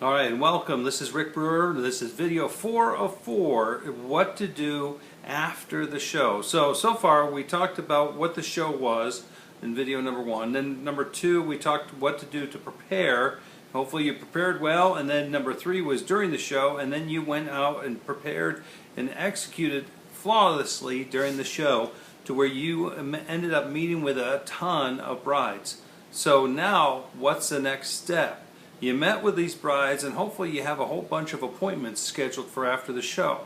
Alright, and welcome. This is Rick Brewer. This is video 4 of 4, what to do after the show. So far we talked about what the show was in video number 1. Then number 2, we talked what to do to prepare. Hopefully you prepared well. And then number 3 was during the show, and then you went out and prepared and executed flawlessly during the show to where you ended up meeting with a ton of brides. So now, what's the next step? You met with these brides, and hopefully you have a whole bunch of appointments scheduled for after the show.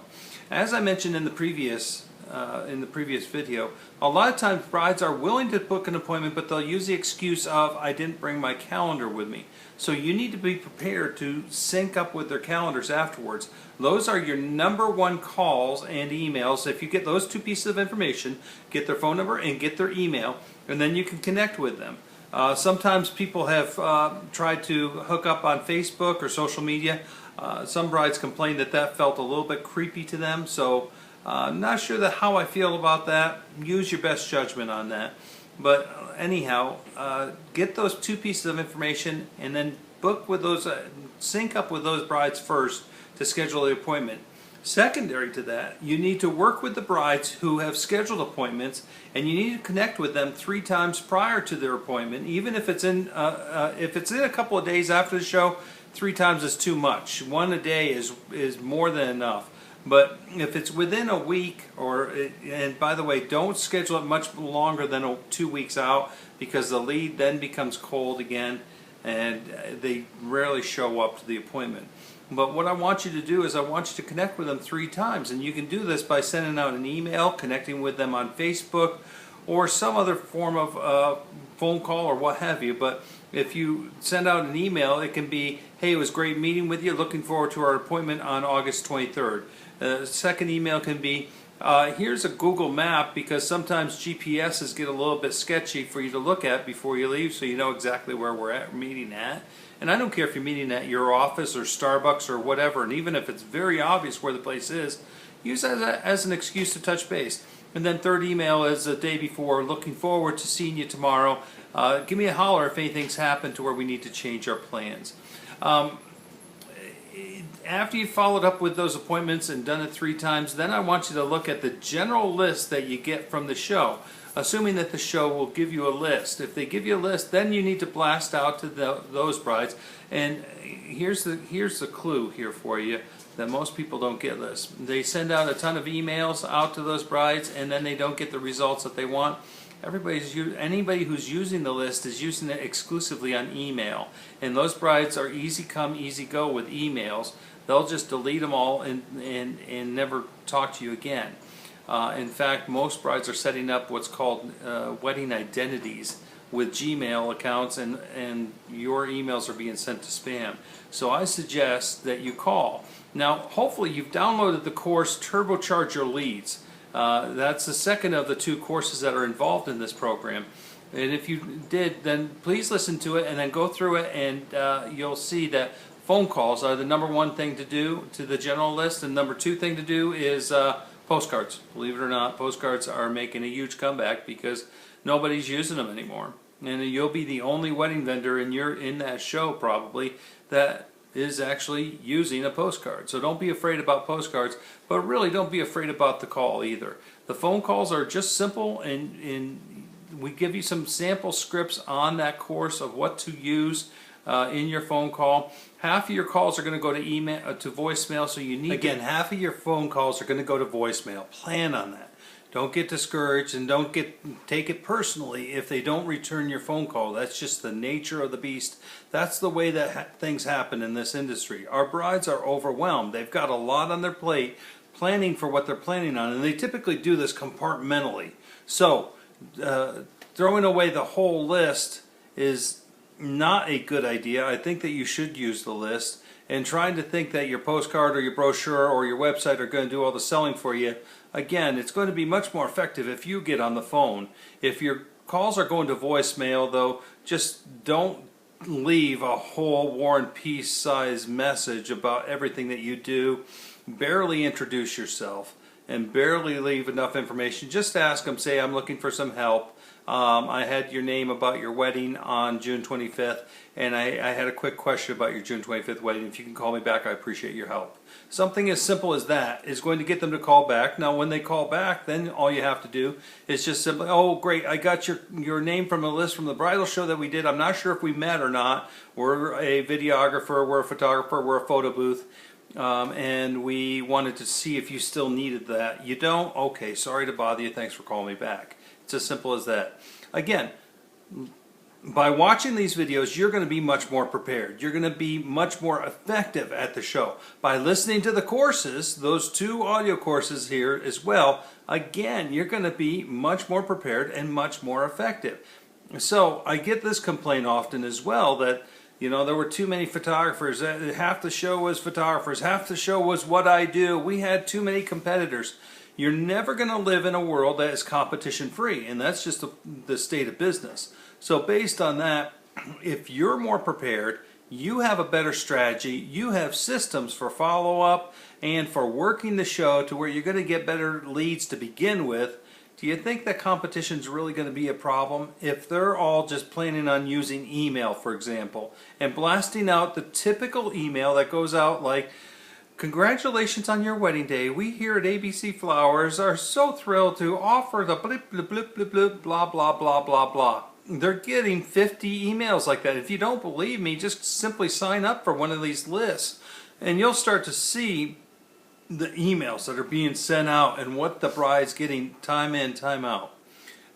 As I mentioned in the previous video, a lot of times brides are willing to book an appointment, but they'll use the excuse of, I didn't bring my calendar with me. So you need to be prepared to sync up with their calendars afterwards. Those are your #1 calls and emails. If you get those 2 pieces of information, get their phone number and get their email, and then you can connect with them. Sometimes people have tried to hook up on Facebook or social media. Some brides complained that felt a little bit creepy to them, so I'm not sure how I feel about that. Use your best judgment on that. But anyhow, get those 2 pieces of information and then book with those, sync up with those brides first to schedule the appointment. Secondary to that, you need to work with the brides who have scheduled appointments, and you need to connect with them 3 times prior to their appointment. Even if it's in a couple of days after the show, 3 times is too much. 1 a day is more than enough. But if it's within a week, and by the way, don't schedule it much longer than 2 weeks out, because the lead then becomes cold again, and they rarely show up to the appointment. But what I want you to do is I want you to connect with them 3 times, and you can do this by sending out an email, connecting with them on Facebook, or some other form of phone call or what have you. But if you send out an email, it can be, hey, it was great meeting with you, looking forward to our appointment on August 23rd. Second email can be, here's a Google map, because sometimes GPSs get a little bit sketchy for you to look at before you leave, so you know exactly where we're meeting at. And I don't care if you're meeting at your office or Starbucks or whatever, and even if it's very obvious where the place is, use that as an excuse to touch base. And then third email is the day before, looking forward to seeing you tomorrow. Give me a holler if anything's happened to where we need to change our plans. After you've followed up with those appointments and done it 3 times, then I want you to look at the general list that you get from the show, assuming that the show will give you a list. If they give you a list, then you need to blast out to those brides. And here's the clue here for you that most people don't get this. They send out a ton of emails out to those brides, and then they don't get the results that they want. Anybody who's using the list is using it exclusively on email, and those brides are easy come, easy go with emails. They'll just delete them all and never talk to you again. In fact, most brides are setting up what's called wedding identities with Gmail accounts, and your emails are being sent to spam. So I suggest that you call. Now, hopefully you've downloaded the course Turbocharge Your Leads. That's the second of the 2 courses that are involved in this program. And if you did, then please listen to it and then go through it, and you'll see that phone calls are the #1 thing to do to the general list, and #2 thing to do is postcards. Believe it or not, postcards are making a huge comeback because nobody's using them anymore. And you'll be the only wedding vendor in that show probably that is actually using a postcard. So don't be afraid about postcards, but really don't be afraid about the call either. The phone calls are just simple, and we give you some sample scripts on that course of what to use in your phone call. Half of your calls are going to go to voicemail, so you need half of your phone calls are going to go to voicemail. Plan on that. Don't get discouraged, and don't take it personally if they don't return your phone call. That's just the nature of the beast. That's the way that things happen in this industry. Our brides are overwhelmed. They've got a lot on their plate planning for what they're planning on, and they typically do this compartmentally. So throwing away the whole list is not a good idea. I think that you should use the list, and trying to think that your postcard or your brochure or your website are going to do all the selling for you. Again, it's going to be much more effective if you get on the phone. If your calls are going to voicemail, though, just don't leave a whole War and Peace size message about everything that you do. Barely introduce yourself and barely leave enough information. Just ask them, say, I'm looking for some help. I had your name about your wedding on June 25th, and I had a quick question about your June 25th wedding. If you can call me back, I appreciate your help. Something as simple as that is going to get them to call back. Now, when they call back, then all you have to do is just simply, oh, great, I got your name from a list from the bridal show that we did. I'm not sure if we met or not. We're a videographer, we're a photographer, we're a photo booth. And we wanted to see if you still needed that. You don't? Okay, sorry to bother you. Thanks for calling me back. It's as simple as that. Again, by watching these videos, you're going to be much more prepared. You're going to be much more effective at the show. By listening to the courses, those 2 audio courses here as well, again, you're going to be much more prepared and much more effective. So I get this complaint often as well that, you know, there were too many photographers. Half the show was photographers. Half the show was what I do. We had too many competitors. You're never going to live in a world that is competition free, and that's just the state of business. So based on that, if you're more prepared, you have a better strategy, you have systems for follow-up and for working the show to where you're going to get better leads to begin with, do you think that competition is really going to be a problem? If they're all just planning on using email, for example, and blasting out the typical email that goes out like, congratulations on your wedding day. We here at ABC Flowers are so thrilled to offer the blip, blip, blip, blip, blip, blah, blah, blah, blah, blah. They're getting 50 emails like that. If you don't believe me, just simply sign up for one of these lists and you'll start to see the emails that are being sent out and what the bride's getting time in, time out.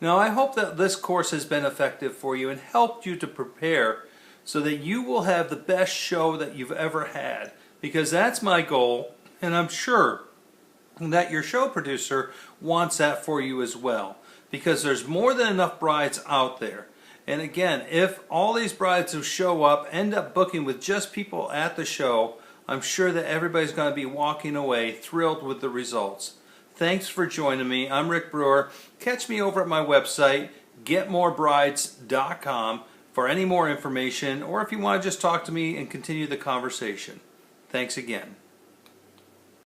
Now, I hope that this course has been effective for you and helped you to prepare so that you will have the best show that you've ever had. Because that's my goal, and I'm sure that your show producer wants that for you as well. Because there's more than enough brides out there. And again, if all these brides who show up end up booking with just people at the show, I'm sure that everybody's going to be walking away thrilled with the results. Thanks for joining me. I'm Rick Brewer. Catch me over at my website, getmorebrides.com, for any more information, or if you want to just talk to me and continue the conversation. Thanks again.